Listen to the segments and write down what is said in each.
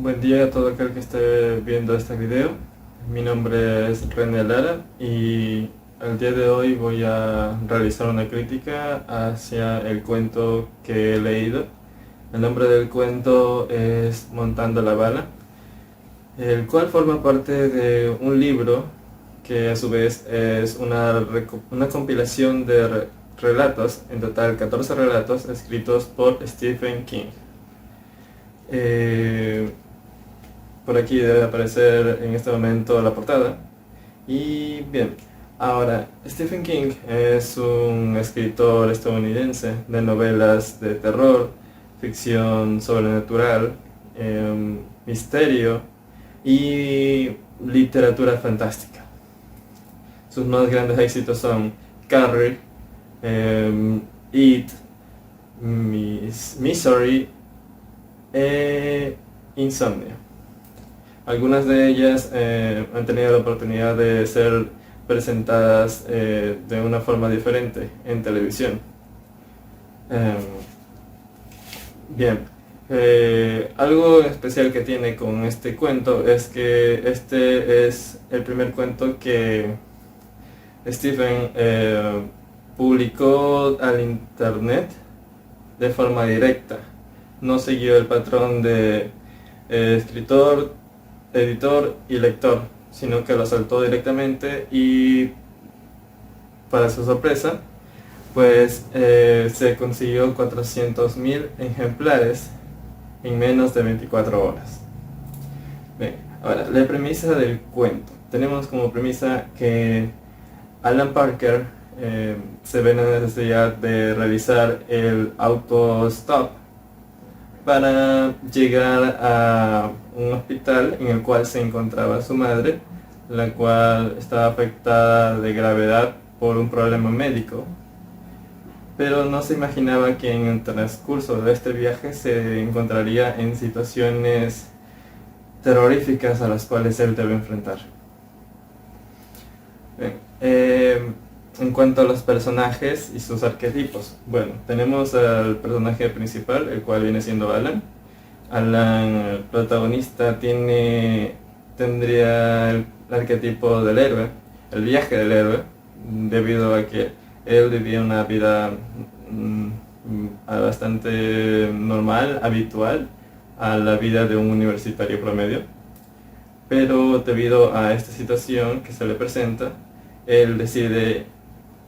Buen día a todo aquel que esté viendo este video. Mi nombre es René Lara y el día de hoy voy a realizar una crítica hacia el cuento que he leído. El nombre del cuento es Montando la bala, el cual forma parte de un libro que a su vez es una compilación de relatos, en total 14 relatos escritos por Stephen King. Eh, Por aquí debe aparecer en este momento la portada. Y bien, ahora, Stephen King es un escritor estadounidense de novelas de terror, ficción sobrenatural, misterio y literatura fantástica. Sus más grandes éxitos son Carrie, It, Misery e Insomnia. Algunas de ellas han tenido la oportunidad de ser presentadas de una forma diferente en televisión. Eh, Bien, algo especial que tiene con este cuento es que este es el primer cuento que Stephen publicó al internet de forma directa. No siguió el patrón de escritor, editor y lector, sino que lo saltó directamente y, para su sorpresa, pues se consiguió 400.000 ejemplares en menos de 24 horas. Bien, ahora, la premisa del cuento. Tenemos como premisa que Alan Parker se ve en la necesidad de realizar el autostop para llegar a un hospital en el cual se encontraba su madre, la cual estaba afectada de gravedad por un problema médico, pero no se imaginaba que en el transcurso de este viaje se encontraría en situaciones terroríficas a las cuales él debe enfrentar. Bien, en cuanto a los personajes y sus arquetipos, bueno, tenemos al personaje principal, el cual viene siendo Alan. Alan, el protagonista, tendría el arquetipo del héroe, el viaje del héroe, debido a que él vivía una vida bastante normal, habitual a la vida de un universitario promedio. Pero debido a esta situación que se le presenta, él decide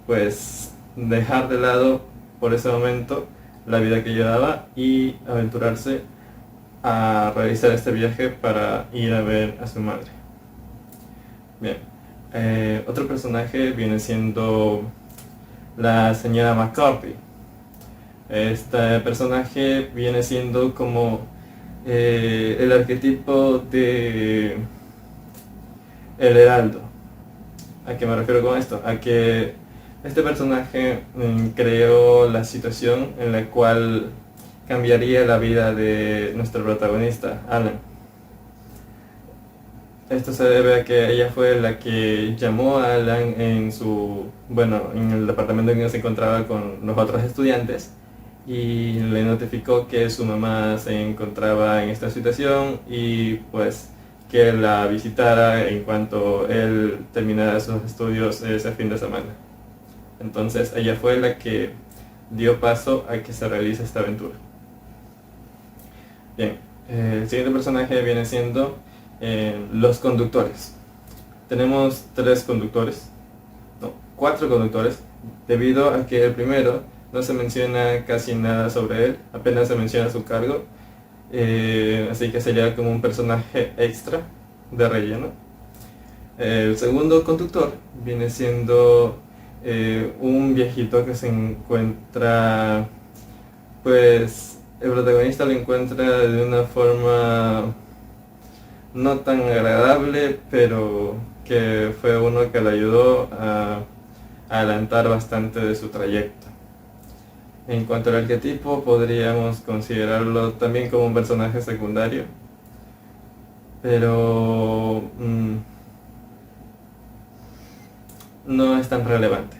pues dejar de lado por ese momento la vida que llevaba y aventurarse a realizar este viaje para ir a ver a su madre. Bien, otro personaje viene siendo la señora McCarthy. Este personaje viene siendo como el arquetipo de el heraldo. ¿A qué me refiero con esto? A que este personaje creó la situación en la cual cambiaría la vida de nuestro protagonista, Alan. Esto se debe a que ella fue la que llamó a Alan en el departamento en que se encontraba con los otros estudiantes y le notificó que su mamá se encontraba en esta situación y pues que la visitara en cuanto él terminara sus estudios ese fin de semana. Entonces ella fue la que dio paso a que se realice esta aventura. Bien, el siguiente personaje viene siendo los conductores. Tenemos cuatro conductores, debido a que el primero no se menciona casi nada sobre él, apenas se menciona su cargo, así que sería como un personaje extra de relleno. El segundo conductor viene siendo un viejito que se encuentra, pues el protagonista lo encuentra de una forma no tan agradable, pero que fue uno que le ayudó a adelantar bastante de su trayecto. En cuanto al arquetipo, podríamos considerarlo también como un personaje secundario, pero no es tan relevante.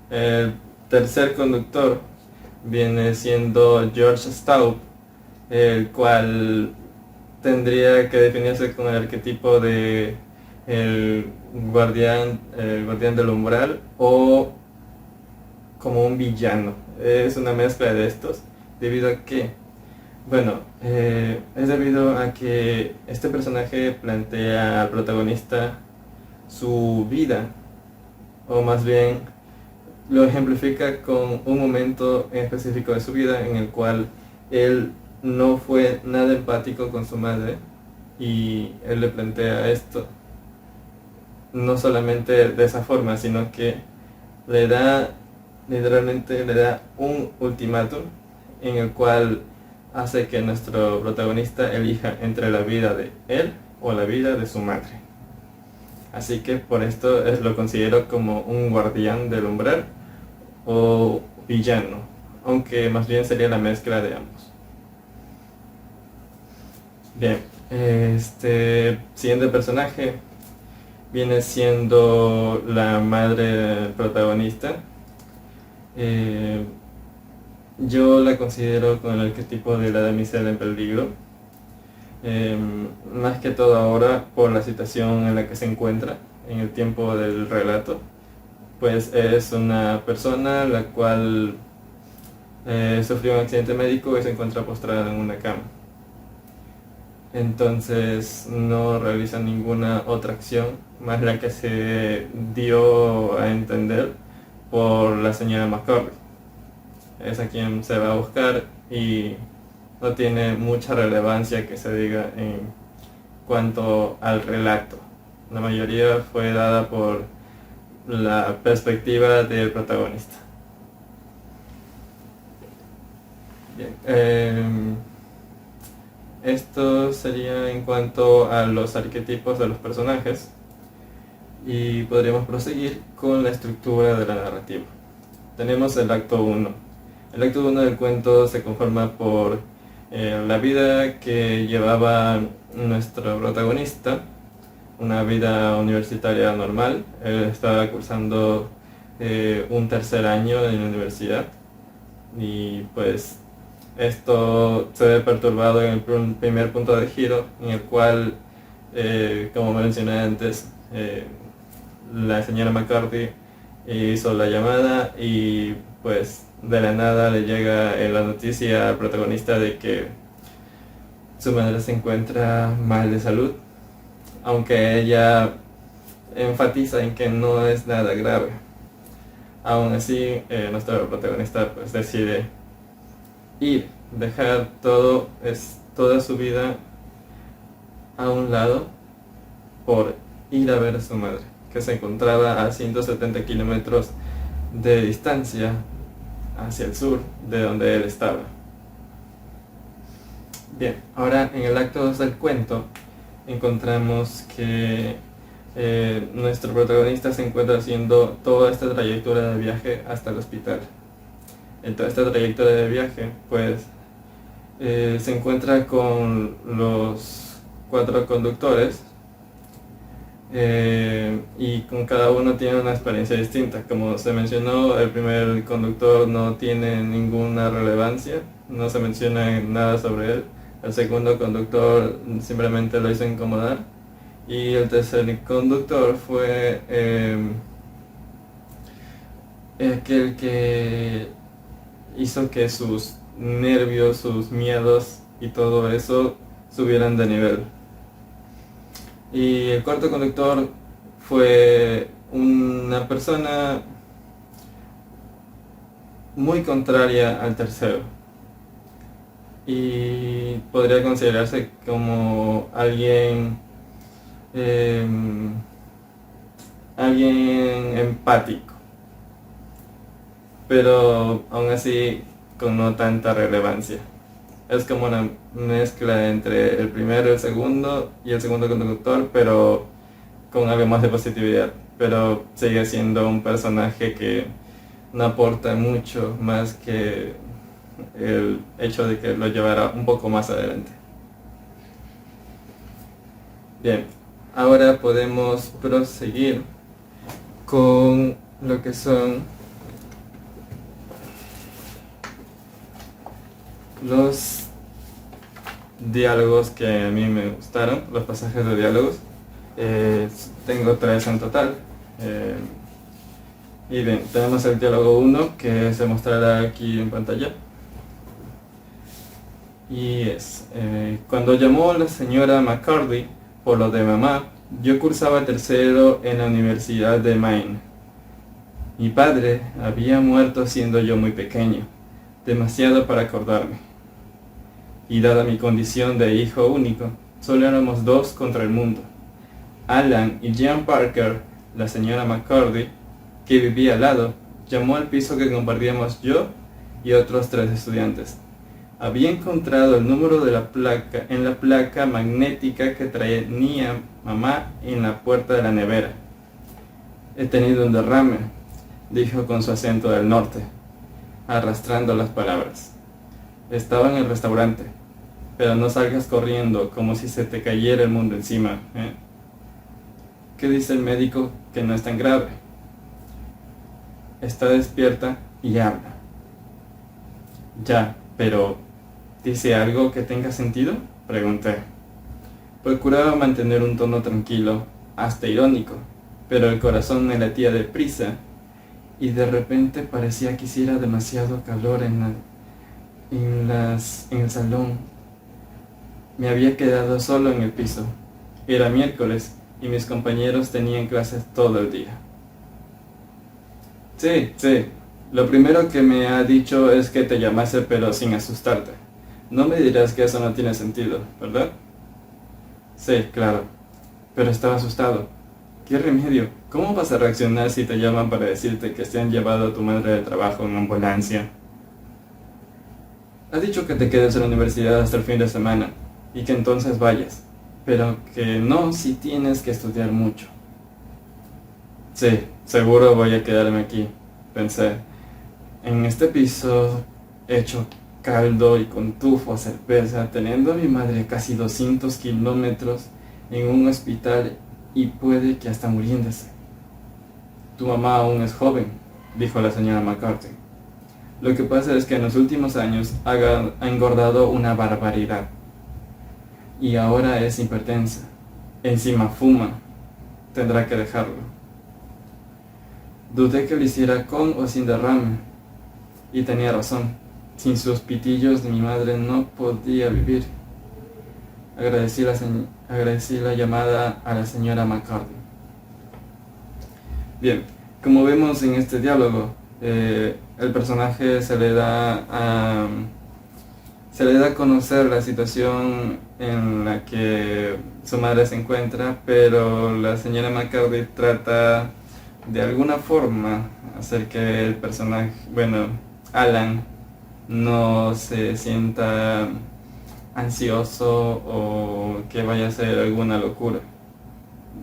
El tercer conductor viene siendo George Staub, el cual tendría que definirse con el arquetipo de el guardián del umbral, o como un villano. Es una mezcla de estos, debido a que, bueno, es debido a que este personaje plantea al protagonista su vida, o más bien lo ejemplifica con un momento en específico de su vida en el cual él no fue nada empático con su madre, y él le plantea esto no solamente de esa forma, sino que le da, literalmente le da un ultimátum en el cual hace que nuestro protagonista elija entre la vida de él o la vida de su madre. Así que por esto lo considero como un guardián del umbral o villano, aunque más bien sería la mezcla de ambos. Bien, este siguiente personaje viene siendo la madre del protagonista. Yo la considero con el arquetipo de la damisela en peligro, más que todo ahora por la situación en la que se encuentra en el tiempo del relato, pues es una persona la cual sufrió un accidente médico y se encuentra postrada en una cama. Entonces no realiza ninguna otra acción más la que se dio a entender por la señora McCordy. Es a quien se va a buscar y no tiene mucha relevancia que se diga en cuanto al relato. La mayoría fue dada por la perspectiva del protagonista. Bien, esto sería en cuanto a los arquetipos de los personajes, y podríamos proseguir con la estructura de la narrativa. Tenemos el acto 1. El acto 1 del cuento se conforma por la vida que llevaba nuestro protagonista, una vida universitaria normal. Él estaba cursando un tercer año en la universidad, y pues esto se ve perturbado en el primer punto de giro, en el cual, como mencioné antes, la señora McCarthy hizo la llamada, y pues de la nada le llega la noticia al protagonista de que su madre se encuentra mal de salud, aunque ella enfatiza en que no es nada grave. Aún así, nuestro protagonista pues decide dejar toda su vida a un lado por ir a ver a su madre, que se encontraba a 170 kilómetros de distancia hacia el sur de donde él estaba. Bien, ahora en el acto 2 del cuento encontramos que nuestro protagonista se encuentra haciendo toda esta trayectoria de viaje hasta el hospital. En toda esta trayectoria de viaje, pues se encuentra con los 4 conductores, y con cada uno tiene una experiencia distinta. Como se mencionó, el primer conductor no tiene ninguna relevancia, no se menciona nada sobre él. El segundo conductor simplemente lo hizo incomodar, y el tercer conductor fue aquel que hizo que sus nervios, sus miedos y todo eso subieran de nivel. Y el cuarto conductor fue una persona muy contraria al tercero, y podría considerarse como alguien empático, pero aún así con no tanta relevancia. Es como una mezcla entre el primero, el segundo y el segundo conductor, pero con algo más de positividad. Pero sigue siendo un personaje que no aporta mucho más que el hecho de que lo llevará un poco más adelante. Bien, ahora podemos proseguir con lo que son los diálogos que a mí me gustaron, los pasajes de diálogos. Tengo 3 en total. Y bien, tenemos el diálogo 1 que se mostrará aquí en pantalla. Y cuando llamó la señora McCarthy por lo de mamá, yo cursaba tercero en la Universidad de Maine. Mi padre había muerto siendo yo muy pequeño, demasiado para acordarme. Y dada mi condición de hijo único, solo éramos 2 contra el mundo. Alan y Jean Parker, la señora McCarthy, que vivía al lado, llamó al piso que compartíamos yo y otros 3 estudiantes. Había encontrado el número de la placa en la placa magnética que tenía mamá en la puerta de la nevera. He tenido un derrame, dijo con su acento del norte, arrastrando las palabras. Estaba en el restaurante, pero no salgas corriendo como si se te cayera el mundo encima, ¿eh? ¿Qué dice el médico? Que no es tan grave. Está despierta y habla. Ya, pero ¿dice algo que tenga sentido?, pregunté. Procuraba mantener un tono tranquilo, hasta irónico, pero el corazón me latía deprisa y de repente parecía que hiciera demasiado calor en el salón. Me había quedado solo en el piso. Era miércoles y mis compañeros tenían clases todo el día. Sí, lo primero que me ha dicho es que te llamase pero sin asustarte. No me dirás que eso no tiene sentido, ¿verdad? Sí, claro, pero estaba asustado. ¿Qué remedio? ¿Cómo vas a reaccionar si te llaman para decirte que se han llevado a tu madre de trabajo en ambulancia? Ha dicho que te quedes en la universidad hasta el fin de semana y que entonces vayas, pero que no si tienes que estudiar mucho. Sí, seguro voy a quedarme aquí, pensé. En este piso hecho caldo y con tufo a cerveza, teniendo a mi madre a casi 200 kilómetros en un hospital y puede que hasta muriéndose. Tu mamá aún es joven, dijo la señora McCarthy. Lo que pasa es que en los últimos años ha engordado una barbaridad. Y ahora es hipertensa. Encima fuma. Tendrá que dejarlo. Dudé que lo hiciera con o sin derrame. Y tenía razón. Sin sus pitillos mi madre no podía vivir. Agradecí la llamada a la señora McCarthy. Bien, como vemos en este diálogo, el personaje se le da a conocer la situación en la que su madre se encuentra, pero la señora McCarthy trata de alguna forma hacer que el personaje, Alan, no se sienta ansioso o que vaya a hacer alguna locura.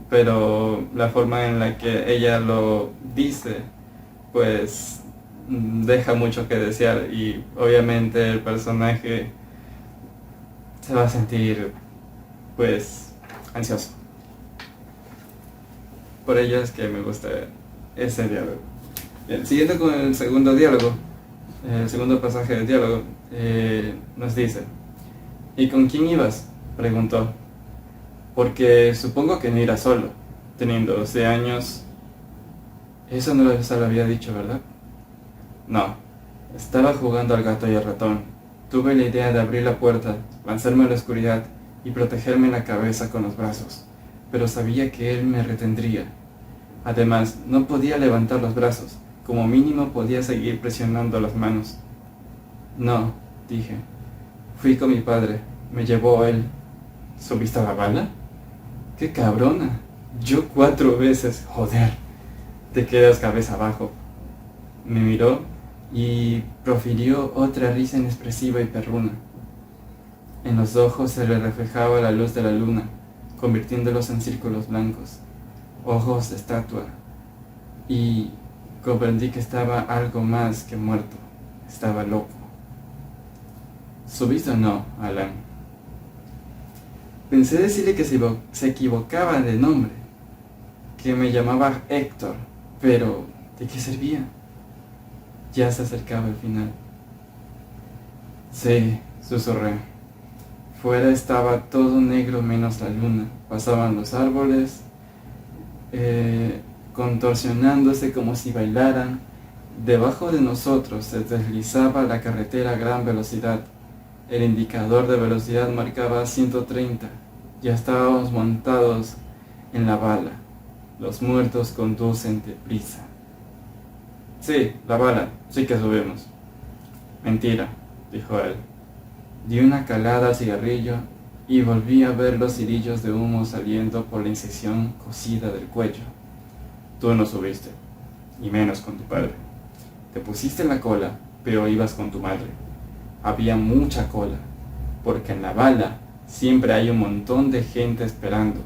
Pero la forma en la que ella lo dice, pues deja mucho que desear y obviamente el personaje se va a sentir pues ansioso. Por ello es que me gusta ese diálogo. Bien, siguiendo con el segundo diálogo, el segundo pasaje del diálogo, nos dice: ¿y con quién ibas?, preguntó. Porque supongo que no irás solo, teniendo 12 años. Eso no se lo había dicho, ¿verdad? No, estaba jugando al gato y al ratón. Tuve la idea de abrir la puerta, lanzarme a la oscuridad y protegerme la cabeza con los brazos, pero sabía que él me retendría. Además, no podía levantar los brazos, como mínimo podía seguir presionando las manos. No, dije. Fui con mi padre, me llevó él. ¿Subiste a la bala? ¡Qué cabrona! Yo 4 veces, joder. Te quedas cabeza abajo. Me miró y profirió otra risa inexpresiva y perruna. En los ojos se le reflejaba la luz de la luna, convirtiéndolos en círculos blancos, ojos de estatua, y comprendí que estaba algo más que muerto, estaba loco. ¿Subiste o no, Alan? Pensé decirle que se equivocaba de nombre, que me llamaba Héctor, pero ¿de qué servía? Ya se acercaba el final. Sí, susurré. Fuera estaba todo negro menos la luna. Pasaban los árboles, contorsionándose como si bailaran. Debajo de nosotros se deslizaba la carretera a gran velocidad. El indicador de velocidad marcaba 130. Ya estábamos montados en la bala. Los muertos conducen deprisa. Sí, la bala, sí que subimos. Mentira, dijo él. Di una calada al cigarrillo y volví a ver los cirillos de humo saliendo por la incisión cosida del cuello. Tú no subiste, y menos con tu padre. Te pusiste en la cola, pero ibas con tu madre. Había mucha cola, porque en la bala siempre hay un montón de gente esperando,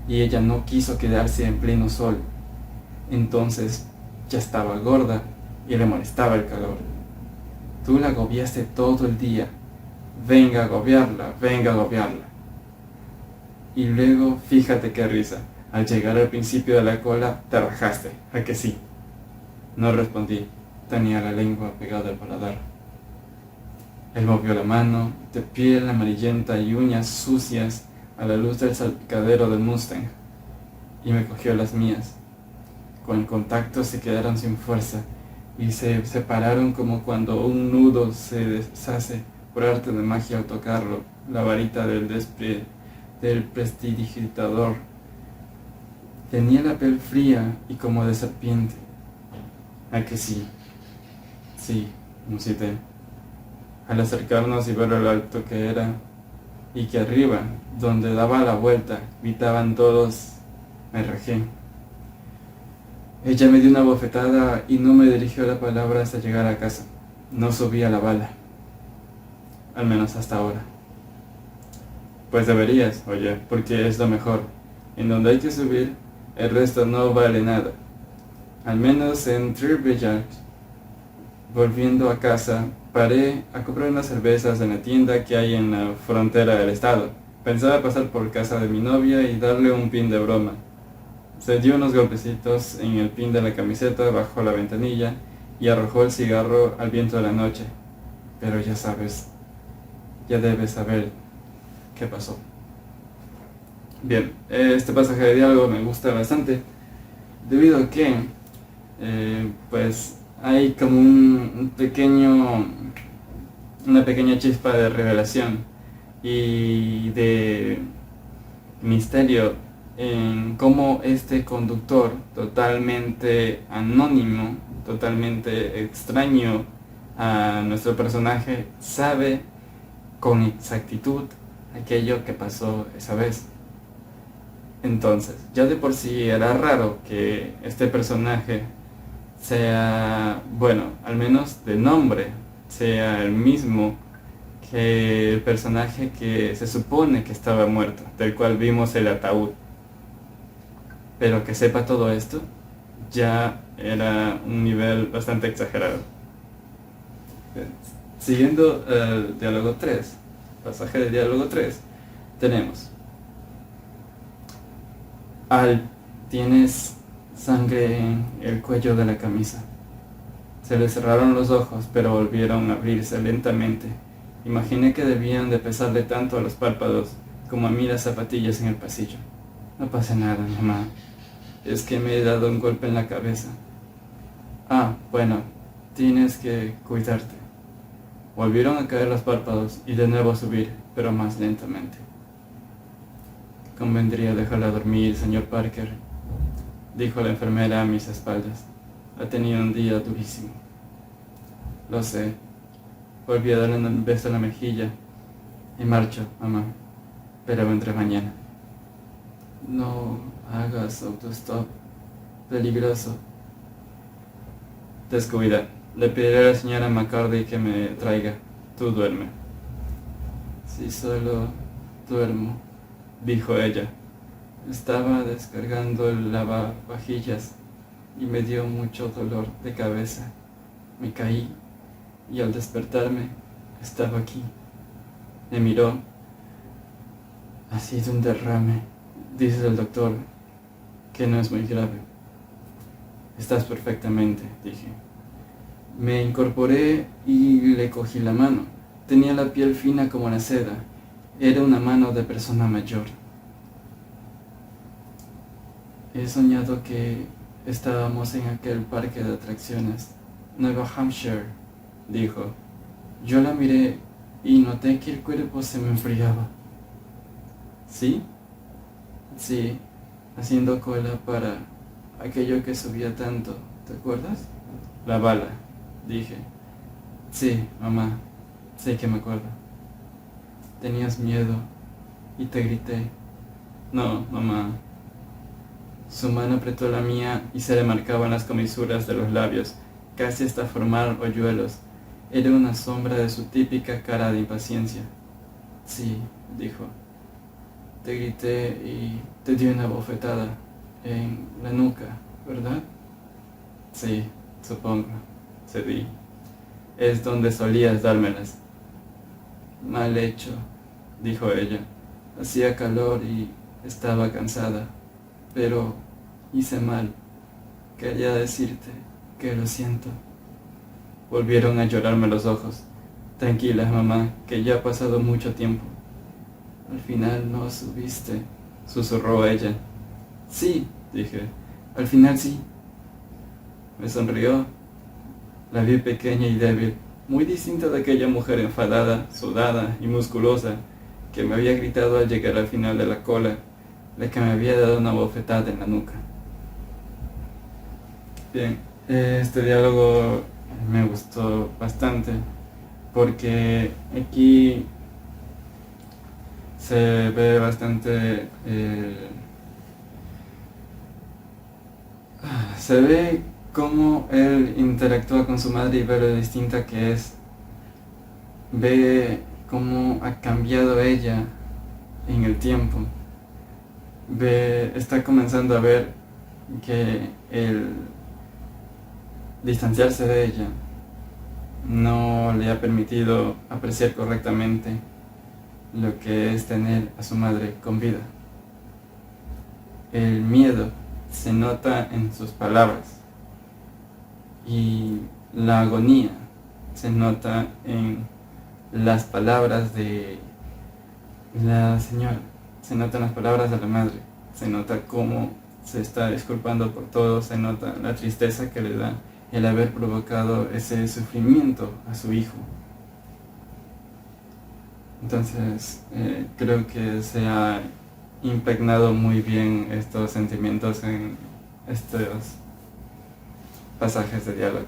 y ella no quiso quedarse en pleno sol. Entonces ya estaba gorda y le molestaba el calor. Tú la agobiaste todo el día. Venga a agobiarla, venga a agobiarla. Y luego, fíjate qué risa, al llegar al principio de la cola te rajaste, ¿a que sí? No respondí, tenía la lengua pegada al paladar. Él movió la mano, de piel amarillenta y uñas sucias a la luz del salpicadero del Mustang, y me cogió las mías. Con el contacto se quedaron sin fuerza y se separaron como cuando un nudo se deshace por arte de magia al tocarlo, la varita del prestidigitador. Tenía la piel fría y como de serpiente. ¿A que sí? Sí, musité. Al acercarnos y ver lo alto que era, y que arriba, donde daba la vuelta, gritaban todos, me rajé. Ella me dio una bofetada y no me dirigió la palabra hasta llegar a casa. No subí a la bala. Al menos hasta ahora. Pues deberías, oye, porque es lo mejor. En donde hay que subir, el resto no vale nada. Al menos en Trevillard. Volviendo a casa, paré a comprar unas cervezas en la tienda que hay en la frontera del estado. Pensaba pasar por casa de mi novia y darle un pin de broma. Se dio unos golpecitos en el pin de la camiseta bajo la ventanilla y arrojó el cigarro al viento de la noche. Pero ya sabes, ya debes saber qué pasó. Bien, este pasaje de diálogo me gusta bastante, debido a que, pues, hay como una pequeña chispa de revelación y de misterio en cómo este conductor totalmente anónimo, totalmente extraño a nuestro personaje, sabe con exactitud aquello que pasó esa vez. Entonces, ya de por sí era raro que este personaje sea, bueno, al menos de nombre, sea el mismo que el personaje que se supone que estaba muerto, del cual vimos el ataúd. Pero que sepa todo esto ya era un nivel bastante exagerado. Siguiendo el diálogo 3, pasaje del diálogo 3, tenemos: Al, tienes sangre en el cuello de la camisa. Se le cerraron los ojos, pero volvieron a abrirse lentamente. Imaginé que debían de pesarle tanto a los párpados como a mí las zapatillas en el pasillo. No pasa nada, mamá. Es que me he dado un golpe en la cabeza. Ah, bueno, tienes que cuidarte. Volvieron a caer los párpados y de nuevo a subir, pero más lentamente. Convendría dejarla dormir, señor Parker, dijo la enfermera a mis espaldas. Ha tenido un día durísimo. Lo sé. Volví a darle un beso en la mejilla. Y marcho, mamá. Pero vendré mañana. No hagas autostop. Peligroso. Descuida. Le pediré a la señora McCarthy que me traiga. Tú duerme. Si solo duermo, dijo ella. Estaba descargando el lavavajillas y me dio mucho dolor de cabeza. Me caí y al despertarme estaba aquí. Me miró. Ha sido un derrame, dice el doctor, que no es muy grave. Estás perfectamente, dije. Me incorporé y le cogí la mano. Tenía la piel fina como la seda. Era una mano de persona mayor. He soñado que estábamos en aquel parque de atracciones, Nueva Hampshire, dijo. Yo la miré y noté que el cuerpo se me enfriaba. ¿Sí? Sí, haciendo cola para aquello que subía tanto, ¿te acuerdas? La bala, dije. Sí, mamá, sé que me acuerdo. Tenías miedo y te grité. No, mamá. Su mano apretó la mía y se le marcaban las comisuras de los labios, casi hasta formar hoyuelos. Era una sombra de su típica cara de impaciencia. Sí, dijo. Te grité y te di una bofetada en la nuca, ¿verdad? Sí, supongo, cedí. Es donde solías dármelas. Mal hecho, dijo ella. Hacía calor y estaba cansada, pero hice mal. Quería decirte que lo siento. Volvieron a llorarme los ojos. Tranquila, mamá, que ya ha pasado mucho tiempo. Al final no subiste, susurró ella. Sí, dije, al final sí. Me sonrió. La vi pequeña y débil, muy distinta de aquella mujer enfadada, sudada y musculosa que me había gritado al llegar al final de la cola, la que me había dado una bofetada en la nuca. Bien, este diálogo me gustó bastante porque aquí se ve bastante se ve cómo él interactúa con su madre y ve lo distinta que es, ve cómo ha cambiado ella en el tiempo, está comenzando a ver que el distanciarse de ella no le ha permitido apreciar correctamente lo que es tener a su madre con vida. El miedo se nota en sus palabras y la agonía se nota en las palabras de la señora, se nota en las palabras de la madre, se nota cómo se está disculpando por todo, se nota la tristeza que le da el haber provocado ese sufrimiento a su hijo. Entonces creo que se ha impregnado muy bien estos sentimientos en estos pasajes de diálogo.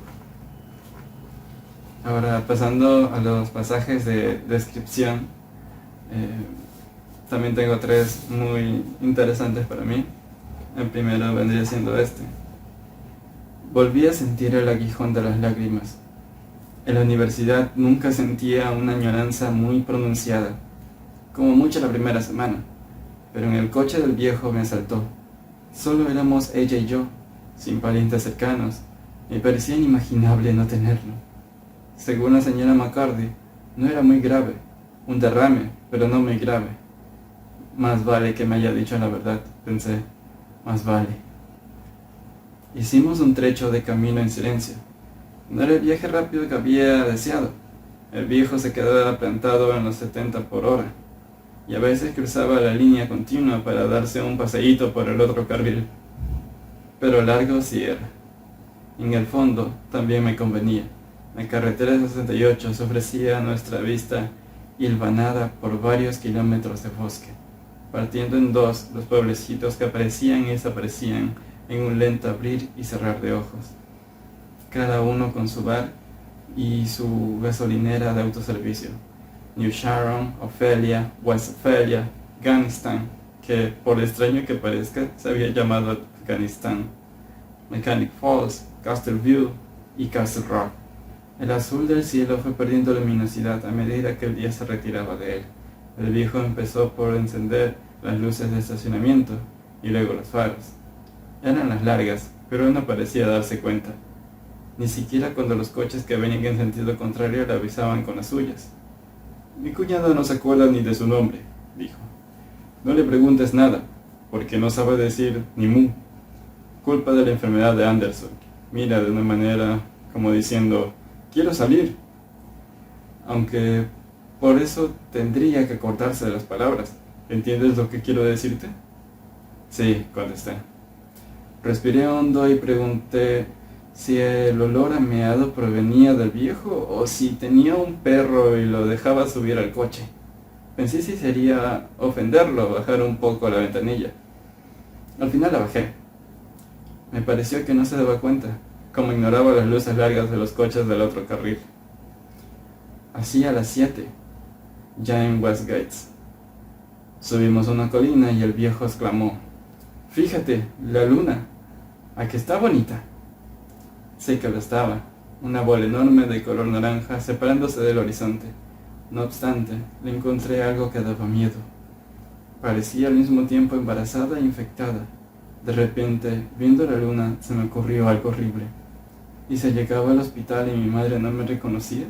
Ahora, pasando a los pasajes de descripción, también tengo tres muy interesantes para mí. El primero vendría siendo este. Volví a sentir el aguijón de las lágrimas. En la universidad nunca sentía una añoranza muy pronunciada, como mucho la primera semana, pero en el coche del viejo me asaltó. Solo éramos ella y yo, sin parientes cercanos. Me parecía inimaginable no tenerlo. Según la señora McCarthy, no era muy grave, un derrame, pero no muy grave. Más vale que me haya dicho la verdad, pensé, más vale. Hicimos un trecho de camino en silencio. No era el viaje rápido que había deseado. El viejo se quedaba plantado en los 70 por hora, y a veces cruzaba la línea continua para darse un paseíto por el otro carril. Pero largo sí era. En el fondo también me convenía. La carretera 68 se ofrecía a nuestra vista hilvanada por varios kilómetros de bosque, partiendo en dos los pueblecitos que aparecían y desaparecían en un lento abrir y cerrar de ojos, cada uno con su bar y su gasolinera de autoservicio. New Sharon, Ophelia, West Ophelia, Afganistán, que por extraño que parezca se había llamado Afganistán, Mechanic Falls, Castle View y Castle Rock. El azul del cielo fue perdiendo luminosidad a medida que el día se retiraba de él. El viejo empezó por encender las luces de estacionamiento y luego los faros. Eran las largas, pero él no parecía darse cuenta, ni siquiera cuando los coches que venían en sentido contrario le avisaban con las suyas. Mi cuñado no se acuerda ni de su nombre, dijo. No le preguntes nada, porque no sabe decir ni mu. Culpa de la enfermedad de Anderson. Mira de una manera como diciendo, quiero salir. Aunque Por eso tendría que acordarse de las palabras. ¿Entiendes lo que quiero decirte? Sí, contesté. Respiré hondo y pregunté si el olor a meado provenía del viejo o si tenía un perro y lo dejaba subir al coche. Pensé si sería ofenderlo bajar un poco la ventanilla. Al final la bajé. Me pareció que no se daba cuenta, como ignoraba las luces largas de los coches del otro carril. Hacía las 7, ya en Westgates. Subimos una colina y el viejo exclamó: «Fíjate, la luna, ¿a que está bonita?» Sí que lo estaba, una bola enorme de color naranja separándose del horizonte. No obstante, le encontré algo que daba miedo. Parecía al mismo tiempo embarazada e infectada. De repente, viendo la luna, se me ocurrió algo horrible. ¿Y si llegaba al hospital y mi madre no me reconocía?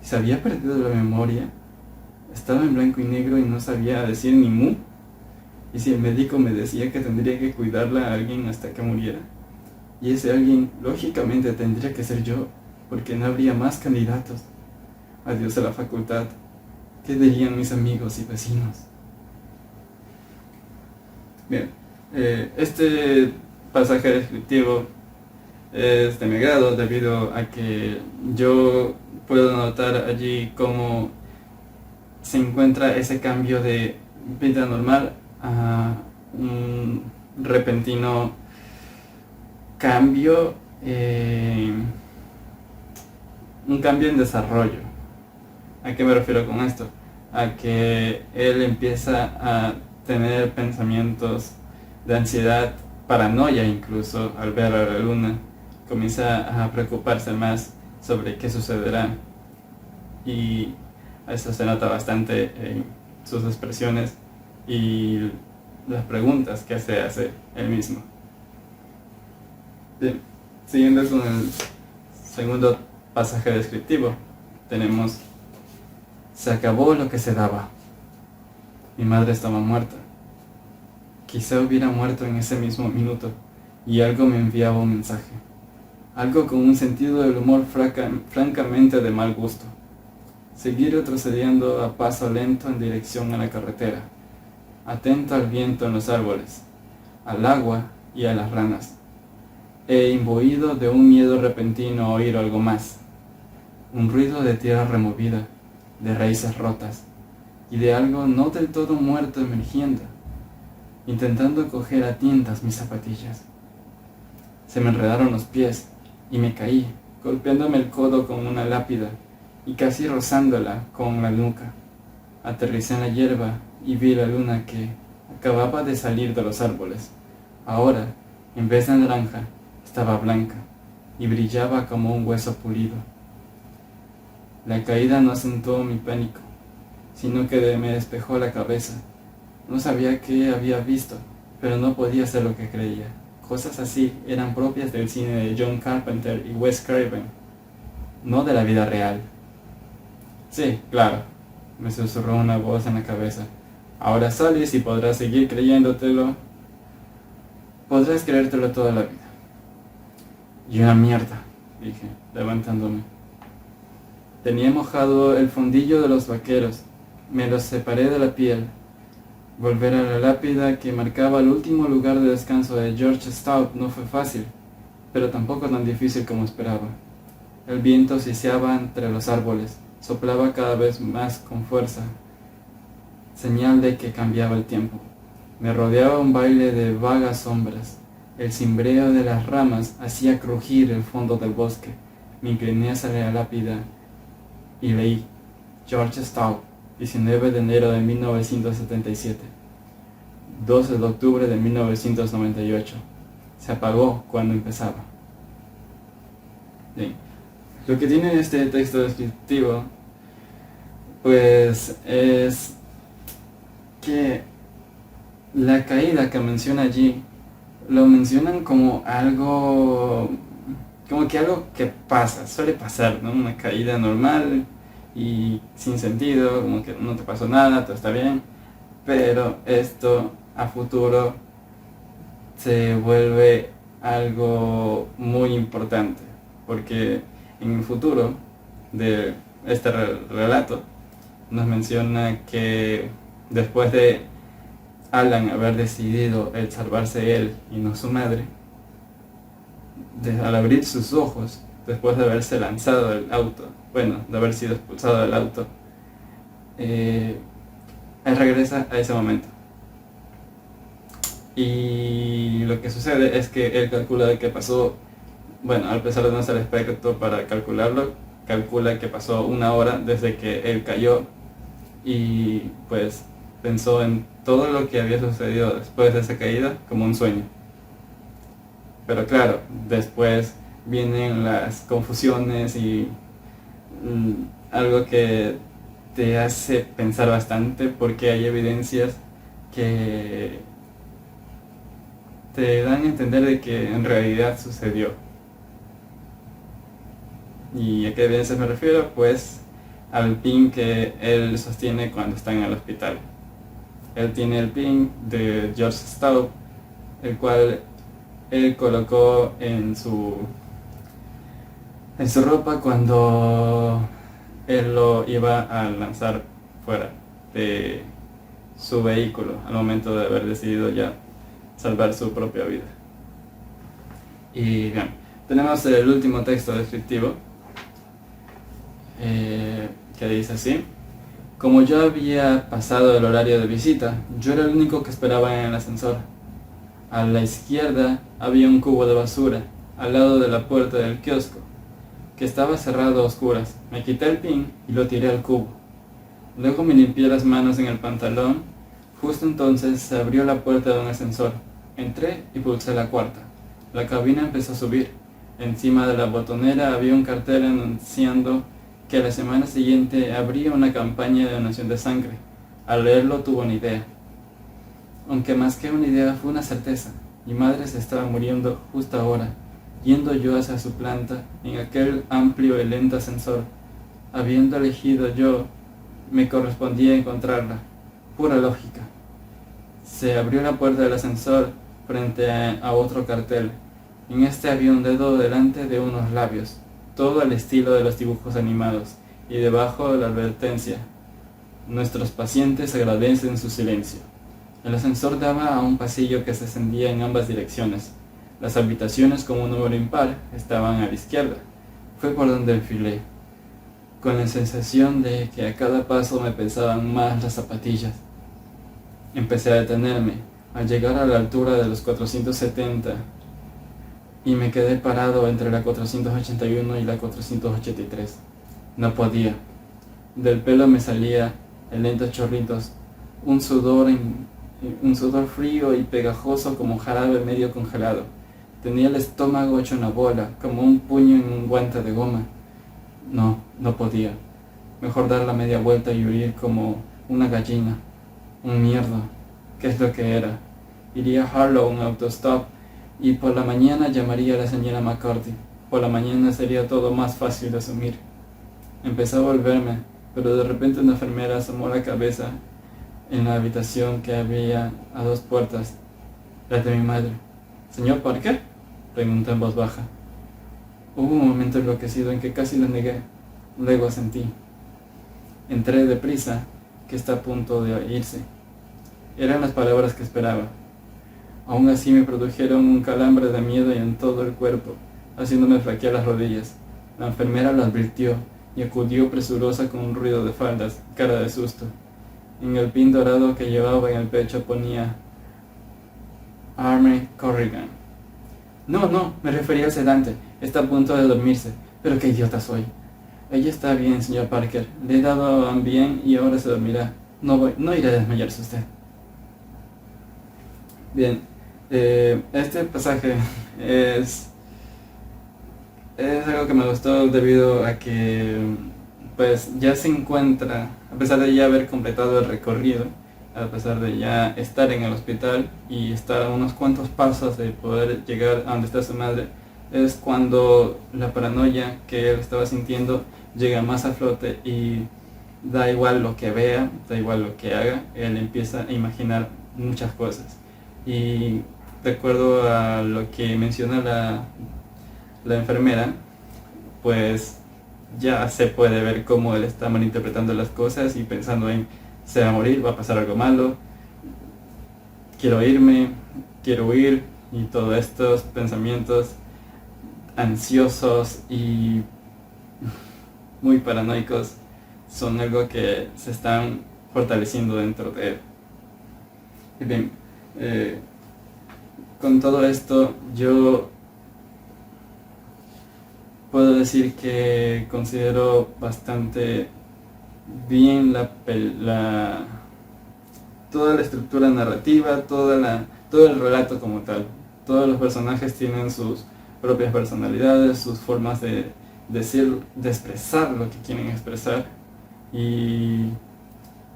¿Y se había perdido la memoria? Estaba en blanco y negro y no sabía decir ni mu. ¿Y si el médico me decía que tendría que cuidarla a alguien hasta que muriera? Y ese alguien, lógicamente, tendría que ser yo, porque no habría más candidatos. Adiós a la facultad. ¿Qué dirían mis amigos y vecinos? Bien, este pasaje descriptivo es de mi agrado debido a que yo puedo notar allí cómo se encuentra ese cambio de vida normal a un repentino cambio, un cambio en desarrollo. ¿A qué me refiero con esto? A que él empieza a tener pensamientos de ansiedad, paranoia incluso, al ver a la luna. Comienza a preocuparse más sobre qué sucederá. Y eso se nota bastante en sus expresiones y las preguntas que se hace él mismo. Bien, siguiendo con el segundo pasaje descriptivo, tenemos: se acabó lo que se daba. Mi madre estaba muerta. Quizá hubiera muerto en ese mismo minuto, y algo me enviaba un mensaje. Algo con un sentido del humor francamente de mal gusto. Seguí retrocediendo a paso lento en dirección a la carretera, atento al viento en los árboles, al agua y a las ranas, e imbuido de un miedo repentino a oír algo más. Un ruido de tierra removida, de raíces rotas, y de algo no del todo muerto emergiendo, intentando coger a tientas mis zapatillas. Se me enredaron los pies y me caí, golpeándome el codo con una lápida y casi rozándola con la nuca. Aterricé en la hierba y vi la luna que acababa de salir de los árboles. Ahora, en vez de naranja, estaba blanca y brillaba como un hueso pulido. La caída no acentuó mi pánico, sino que me despejó la cabeza. No sabía qué había visto, pero no podía ser lo que creía. Cosas así eran propias del cine de John Carpenter y Wes Craven, no de la vida real. Sí, claro, me susurró una voz en la cabeza. Ahora sales y podrás seguir creyéndotelo. Podrás creértelo toda la vida. Y una mierda, dije, levantándome. Tenía mojado el fondillo de los vaqueros. Me los separé de la piel. Volver a la lápida que marcaba el último lugar de descanso de George Stout no fue fácil, pero tampoco tan difícil como esperaba. El viento siseaba entre los árboles, soplaba cada vez más con fuerza, señal de que cambiaba el tiempo. Me rodeaba un baile de vagas sombras. El cimbreo de las ramas hacía crujir el fondo del bosque. Me incliné hacia la lápida y leí: George Stout, 19 de enero de 1977, 12 de octubre de 1998. Se apagó cuando empezaba. Bien. Lo que tiene este texto descriptivo, pues, es que la caída que menciona allí, lo mencionan como algo, como que algo que pasa, suele pasar, ¿no? Una caída normal y sin sentido, como que no te pasó nada, todo está bien, pero esto a futuro se vuelve algo muy importante, porque en el futuro de este relato nos menciona que después de Alan haber decidido el salvarse él y no su madre, al abrir sus ojos, después de haberse lanzado del auto, de haber sido expulsado del auto, él regresa a ese momento. Y lo que sucede es que él calcula de que pasó, a pesar de no ser experto para calcularlo, calcula que pasó 1 hora desde que él cayó y pues pensó en todo lo que había sucedido después de esa caída como un sueño. Pero claro, después vienen las confusiones y algo que te hace pensar bastante, porque hay evidencias que te dan a entender de que en realidad sucedió. ¿Y a qué evidencias me refiero? Pues al pin que él sostiene cuando está en el hospital. Él tiene el pin de George Staub, el cual él colocó en su ropa cuando él lo iba a lanzar fuera de su vehículo al momento de haber decidido ya salvar su propia vida. Y bien, tenemos el último texto descriptivo que dice así: como yo había pasado el horario de visita, yo era el único que esperaba en el ascensor. A la izquierda había un cubo de basura al lado de la puerta del kiosco, que estaba cerrado a oscuras. Me quité el pin y lo tiré al cubo. Luego me limpié las manos en el pantalón. Justo entonces se abrió la puerta de un ascensor. Entré y pulsé la cuarta. La cabina empezó a subir. Encima de la botonera había un cartel anunciando que la semana siguiente habría una campaña de donación de sangre. Al leerlo tuve una idea. Aunque más que una idea fue una certeza. Mi madre se estaba muriendo justo ahora. Yendo yo hacia su planta, en aquel amplio y lento ascensor, habiendo elegido yo, me correspondía encontrarla. Pura lógica. Se abrió la puerta del ascensor frente a otro cartel. En este había un dedo delante de unos labios, todo al estilo de los dibujos animados, y debajo la advertencia: nuestros pacientes agradecen su silencio. El ascensor daba a un pasillo que se ascendía en ambas direcciones. Las habitaciones, con un número impar, estaban a la izquierda. Fue por donde enfilé, con la sensación de que a cada paso me pesaban más las zapatillas. Empecé a detenerme, al llegar a la altura de los 470, y me quedé parado entre la 481 y la 483. No podía. Del pelo me salía, en lentos chorritos, un sudor frío y pegajoso como jarabe medio congelado. Tenía el estómago hecho una bola, como un puño en un guante de goma. No podía. Mejor dar la media vuelta y huir como una gallina. Un mierda. ¿Qué es lo que era? Iría a Harlow, un autostop, y por la mañana llamaría a la señora McCarthy. Por la mañana sería todo más fácil de asumir. Empecé a volverme, pero de repente una enfermera asomó la cabeza en la habitación que había a 2 puertas, la de mi madre. ¿Señor Parker?, pregunté en voz baja. Hubo un momento enloquecido en que casi lo negué. Luego asentí. Entré deprisa, que está a punto de irse. Eran las palabras que esperaba. Aún así me produjeron un calambre de miedo y en todo el cuerpo, haciéndome flaquear las rodillas. La enfermera lo advirtió y acudió presurosa con un ruido de faldas, cara de susto. En el pin dorado que llevaba en el pecho ponía Army Corrigan. No, me refería al sedante. Está a punto de dormirse. Pero qué idiota soy. Ella está bien, señor Parker. Le he dado Ambien y ahora se dormirá. No irá a desmayarse usted. Bien, este pasaje es algo que me gustó debido a que pues ya se encuentra, a pesar de ya haber completado el recorrido, a pesar de ya estar en el hospital y estar a unos cuantos pasos de poder llegar a donde está su madre, es cuando la paranoia que él estaba sintiendo llega más a flote y da igual lo que vea, da igual lo que haga, él empieza a imaginar muchas cosas. Y de acuerdo a lo que menciona la enfermera, pues ya se puede ver cómo él está malinterpretando las cosas y pensando en se va a morir, va a pasar algo malo, quiero irme, quiero huir, y todos estos pensamientos ansiosos y muy paranoicos son algo que se están fortaleciendo dentro de él. Y bien, con todo esto yo puedo decir que considero bastante bien toda la estructura narrativa, todo el relato como tal. Todos los personajes tienen sus propias personalidades, sus formas de decir, de expresar lo que quieren expresar, y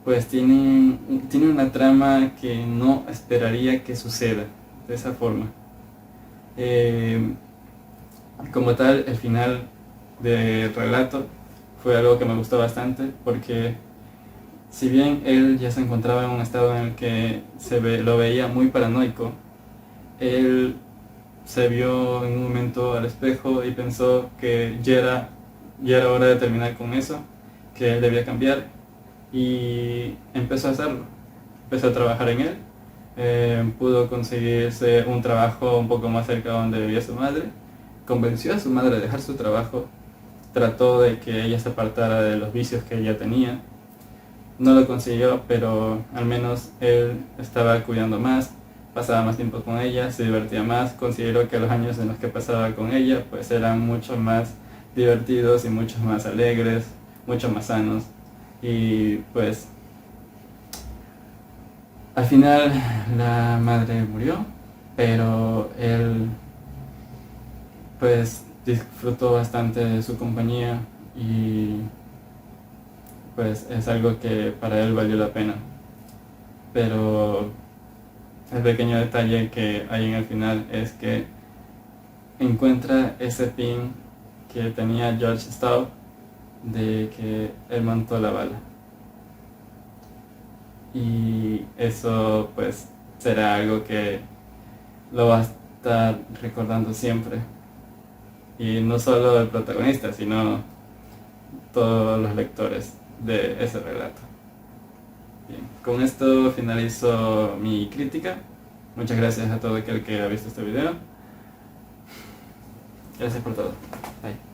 pues tiene una trama que no esperaría que suceda de esa forma. Como tal, el final del relato fue algo que me gustó bastante, porque si bien él ya se encontraba en un estado en el que lo veía muy paranoico, él se vio en un momento al espejo y pensó que ya era hora de terminar con eso, que él debía cambiar, y empezó a hacerlo. Empezó a trabajar en él, pudo conseguirse un trabajo un poco más cerca de donde vivía su madre, convenció a su madre de dejar su trabajo, trató de que ella se apartara de los vicios que ella tenía. No lo consiguió, pero al menos él estaba cuidando más, pasaba más tiempo con ella, se divertía más. Consideró que los años en los que pasaba con ella pues eran mucho más divertidos y mucho más alegres, mucho más sanos. Y pues al final la madre murió, pero él pues disfrutó bastante de su compañía, y pues es algo que para él valió la pena. Pero el pequeño detalle que hay en el final es que encuentra ese pin que tenía George Staub de que él montó la bala, y eso pues será algo que lo va a estar recordando siempre, y no solo el protagonista, sino todos los lectores de ese relato. Bien, con esto finalizo mi crítica. Muchas gracias a todo aquel que ha visto este video. Gracias por todo. Bye.